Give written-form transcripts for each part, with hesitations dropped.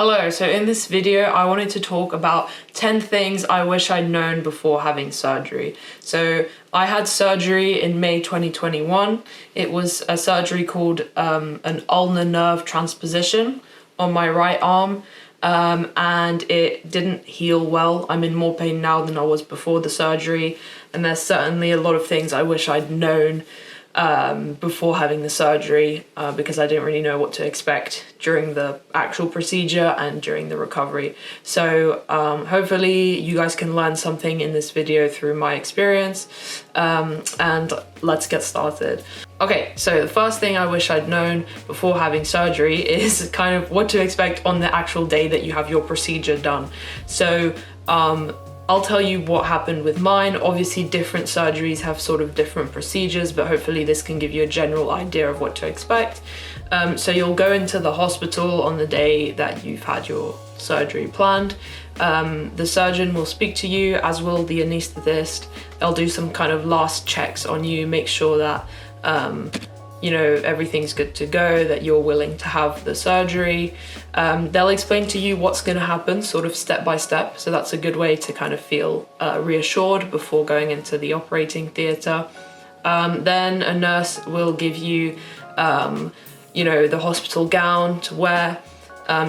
Hello, so in this video I wanted to talk about 10 things I wish I'd known before having surgery. So I had surgery in May 2021. It was a surgery called an ulnar nerve transposition on my right arm, and it didn't heal well. I'm in more pain now than I was before the surgery, and there's certainly a lot of things I wish I'd known before having the surgery, because I didn't really know what to expect during the actual procedure and during the recovery. So hopefully you guys can learn something in this video through my experience, and let's get started. Okay, so the first thing I wish I'd known before having surgery is kind of what to expect on the actual day that you have your procedure done. So I'll tell you what happened with mine. Obviously different surgeries have sort of different procedures, but hopefully this can give you a general idea of what to expect. So you'll go into the hospital on the day that you've had your surgery planned. The surgeon will speak to you, as will the anaesthetist. They'll do some kind of last checks on you, make sure that you know, everything's good to go, that you're willing to have the surgery. They'll explain to you what's going to happen sort of step by step, so that's a good way to kind of feel reassured before going into the operating theatre. Then a nurse will give you, you know, the hospital gown to wear.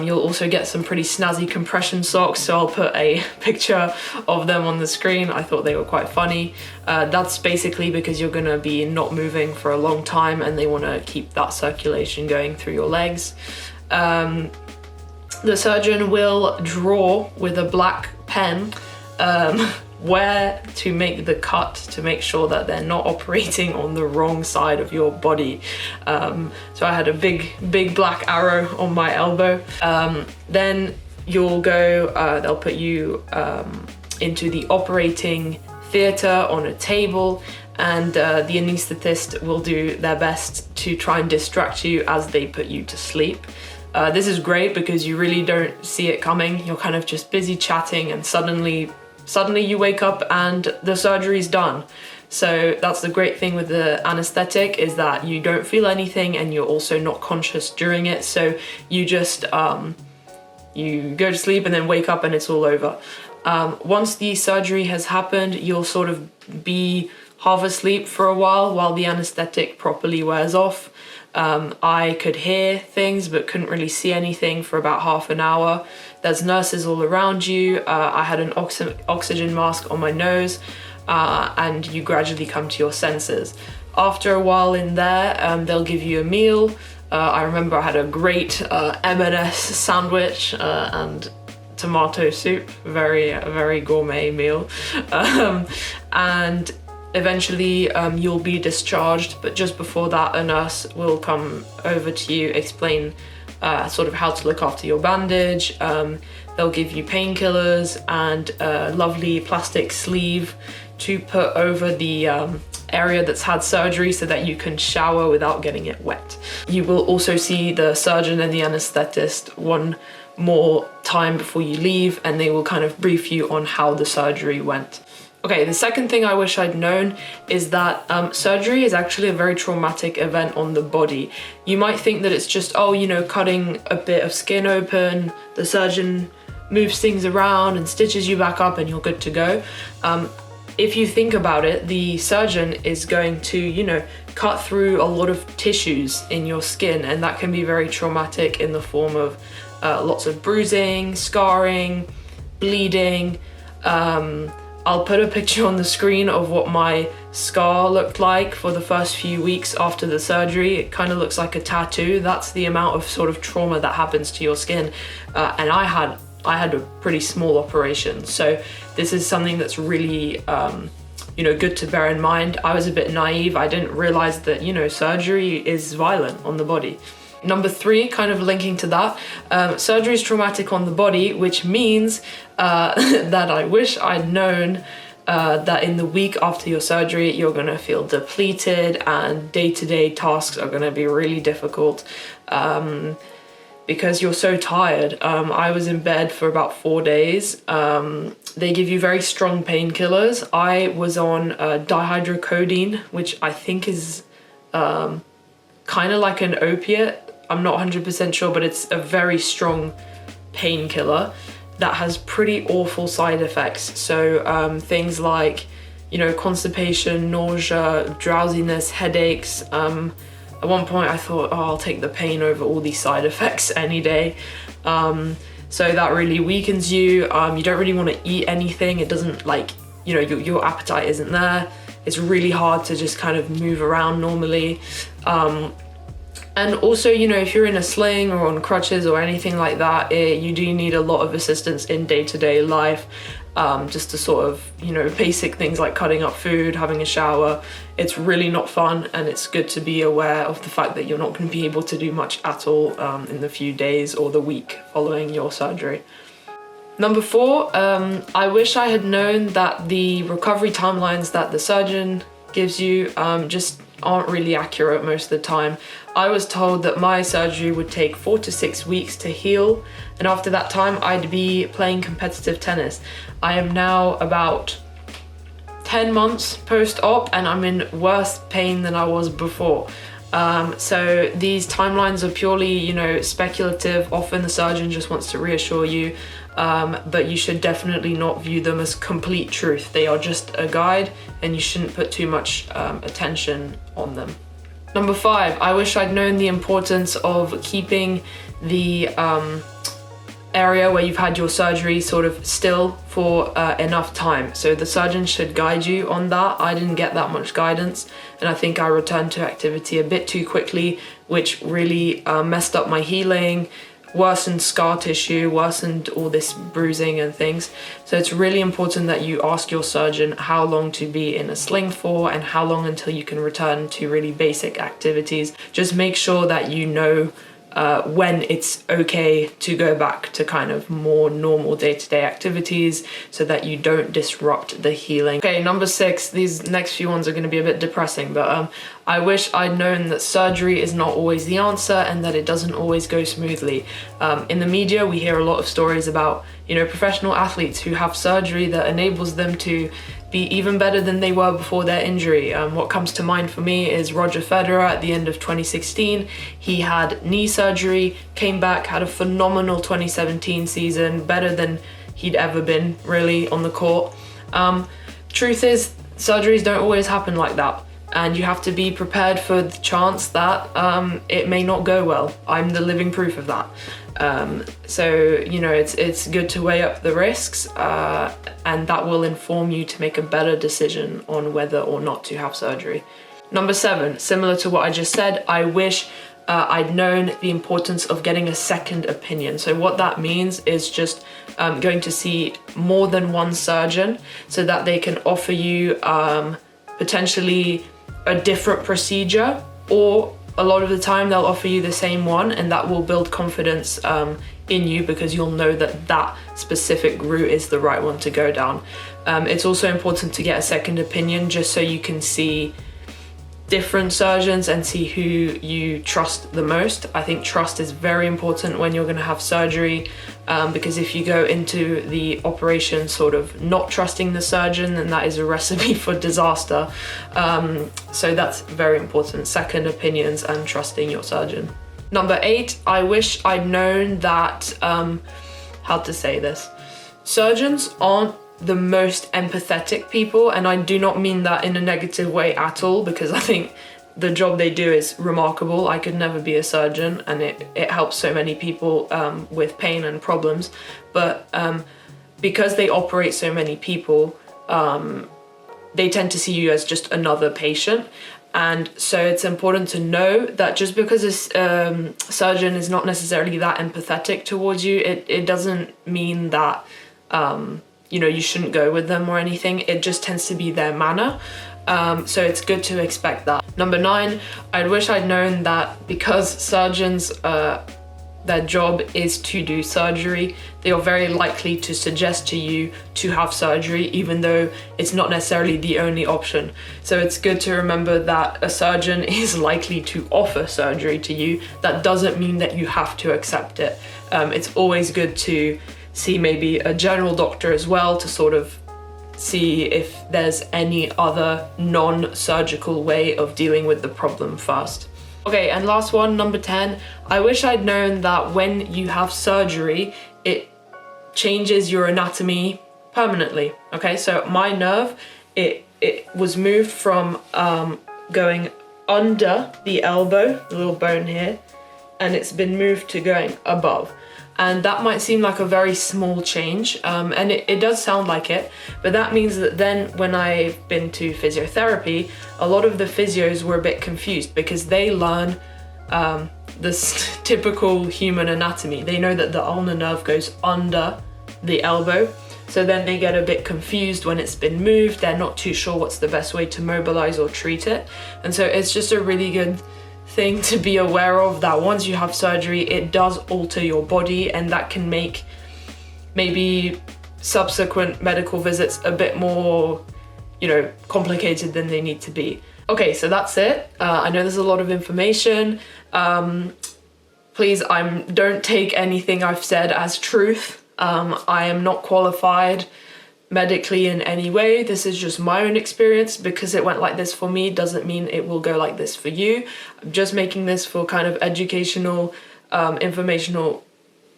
You'll also get some pretty snazzy compression socks, so I'll put a picture of them on the screen. I thought they were quite funny. That's basically because you're gonna be not moving for a long time and they wanna keep that circulation going through your legs. The surgeon will draw with a black pen where to make the cut, to make sure that they're not operating on the wrong side of your body. So I had a big black arrow on my elbow. Then you'll go, they'll put you into the operating theatre on a table, and the anaesthetist will do their best to try and distract you as they put you to sleep. This is great because you really don't see it coming. You're kind of just busy chatting and suddenly you wake up and the surgery's done. So that's the great thing with the anesthetic, is that you don't feel anything and you're also not conscious during it. So you just, you go to sleep and then wake up and it's all over. Once the surgery has happened, you'll sort of be half asleep for a while the anesthetic properly wears off. I could hear things but couldn't really see anything for about half an hour. There's nurses all around you. I had an oxygen mask on my nose, and you gradually come to your senses. After a while in there, they'll give you a meal. I remember I had a great M&S sandwich and tomato soup, very gourmet meal. And eventually you'll be discharged, but just before that a nurse will come over to you, explain sort of how to look after your bandage. They'll give you painkillers and a lovely plastic sleeve to put over the area that's had surgery so that you can shower without getting it wet. You will also see the surgeon and the anesthetist one more time before you leave, and they will kind of brief you on how the surgery went. Okay, the second thing I wish I'd known is that surgery is actually a very traumatic event on the body. You might think that it's just, oh, you know, cutting a bit of skin open, the surgeon moves things around and stitches you back up and you're good to go. If you think about it, the surgeon is going to, you know, cut through a lot of tissues in your skin, and that can be very traumatic in the form of lots of bruising, scarring, bleeding. I'll put a picture on the screen of what my scar looked like for the first few weeks after the surgery. It kind of looks like a tattoo. That's the amount of sort of trauma that happens to your skin. And I had a pretty small operation. So this is something that's really, you know, good to bear in mind. I was a bit naive. I didn't realize that, you know, surgery is violent on the body. Number 3, kind of linking to that, surgery is traumatic on the body, which means that I wish I'd known that in the week after your surgery, you're gonna feel depleted and day-to-day tasks are gonna be really difficult because you're so tired. I was in bed for about 4 days. They give you very strong painkillers. I was on dihydrocodeine, which I think is kind of like an opiate. I'm not 100% sure, but it's a very strong painkiller that has pretty awful side effects. So things like, you know, constipation, nausea, drowsiness, headaches. At one point I thought, oh, I'll take the pain over all these side effects any day. So that really weakens you. You don't really want to eat anything. It doesn't, like, you know, your appetite isn't there. It's really hard to just kind of move around normally. And also, you know, if you're in a sling or on crutches or anything like that, you do need a lot of assistance in day-to-day life, just to sort of, you know, basic things like cutting up food, having a shower. It's really not fun, and it's good to be aware of the fact that you're not going to be able to do much at all in the few days or the week following your surgery. Number 4, I wish I had known that the recovery timelines that the surgeon gives you just aren't really accurate most of the time. I was told that my surgery would take 4 to 6 weeks to heal, and after that time I'd be playing competitive tennis. I am now about 10 months post-op and I'm in worse pain than I was before. So these timelines are purely, you know, speculative. Often the surgeon just wants to reassure you, but you should definitely not view them as complete truth. They are just a guide, and you shouldn't put too much attention on them. Number 5, I wish I'd known the importance of keeping the area where you've had your surgery sort of still for enough time. So the surgeon should guide you on that. I didn't get that much guidance, and I think I returned to activity a bit too quickly, which really messed up my healing, worsened scar tissue, worsened all this bruising and things. So it's really important that you ask your surgeon how long to be in a sling for and how long until you can return to really basic activities. Just make sure that you know when it's okay to go back to kind of more normal day-to-day activities so that you don't disrupt the healing. Okay, number 6, these next few ones are going to be a bit depressing, but I wish I'd known that surgery is not always the answer and that it doesn't always go smoothly. In the media, we hear a lot of stories about, you know, professional athletes who have surgery that enables them to be even better than they were before their injury. What comes to mind for me is Roger Federer at the end of 2016. He had knee surgery, came back, had a phenomenal 2017 season, better than he'd ever been really on the court. Truth is, surgeries don't always happen like that, and you have to be prepared for the chance that it may not go well. I'm the living proof of that. So, you know, it's good to weigh up the risks, and that will inform you to make a better decision on whether or not to have surgery. Number 7, similar to what I just said, I wish I'd known the importance of getting a second opinion. So what that means is just going to see more than one surgeon so that they can offer you potentially a different procedure, or a lot of the time they'll offer you the same one, and that will build confidence in you because you'll know that that specific route is the right one to go down. It's also important to get a second opinion just so you can see different surgeons and see who you trust the most. I think trust is very important when you're going to have surgery, because if you go into the operation sort of not trusting the surgeon, then that is a recipe for disaster. So that's very important, second opinions and trusting your surgeon. Number 8, I wish I'd known that, how to say this, surgeons aren't the most empathetic people, and I do not mean that in a negative way at all, because I think the job they do is remarkable. I could never be a surgeon, and it helps so many people with pain and problems, but because they operate so many people, they tend to see you as just another patient. And so it's important to know that just because a surgeon is not necessarily that empathetic towards you, it doesn't mean that you know, you shouldn't go with them or anything. It just tends to be their manner. So it's good to expect that. Number 9, I wish I'd known that because surgeons, their job is to do surgery, they are very likely to suggest to you to have surgery, even though it's not necessarily the only option. So it's good to remember that a surgeon is likely to offer surgery to you. That doesn't mean that you have to accept it. It's always good to see maybe a general doctor as well to sort of see if there's any other non-surgical way of dealing with the problem first. Okay, and last one, number 10, I wish I'd known that when you have surgery, it changes your anatomy permanently. Okay, so my nerve, it was moved from going under the elbow, the little bone here, and it's been moved to going above. And that might seem like a very small change, and it does sound like it, but that means that then when I've been to physiotherapy, a lot of the physios were a bit confused because they learn this typical human anatomy. They know that the ulnar nerve goes under the elbow, so then they get a bit confused when it's been moved. They're not too sure what's the best way to mobilize or treat it. And so it's just a really good thing to be aware of, that once you have surgery, it does alter your body, and that can make maybe subsequent medical visits a bit more, you know, complicated than they need to be. Okay, so that's it. I know there's a lot of information. Please, don't take anything I've said as truth. I am not qualified medically in any way. This is just my own experience. Because it went like this for me doesn't mean it will go like this for you. I'm just making this for kind of educational, informational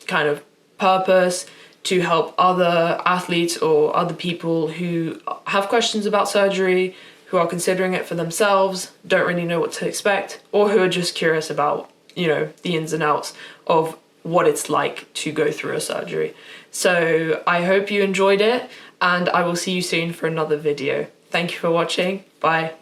kind of purpose, to help other athletes or other people who have questions about surgery, who are considering it for themselves, don't really know what to expect, or who are just curious about, you know, the ins and outs of what it's like to go through a surgery. So I hope you enjoyed it, and I will see you soon for another video. Thank you for watching. Bye.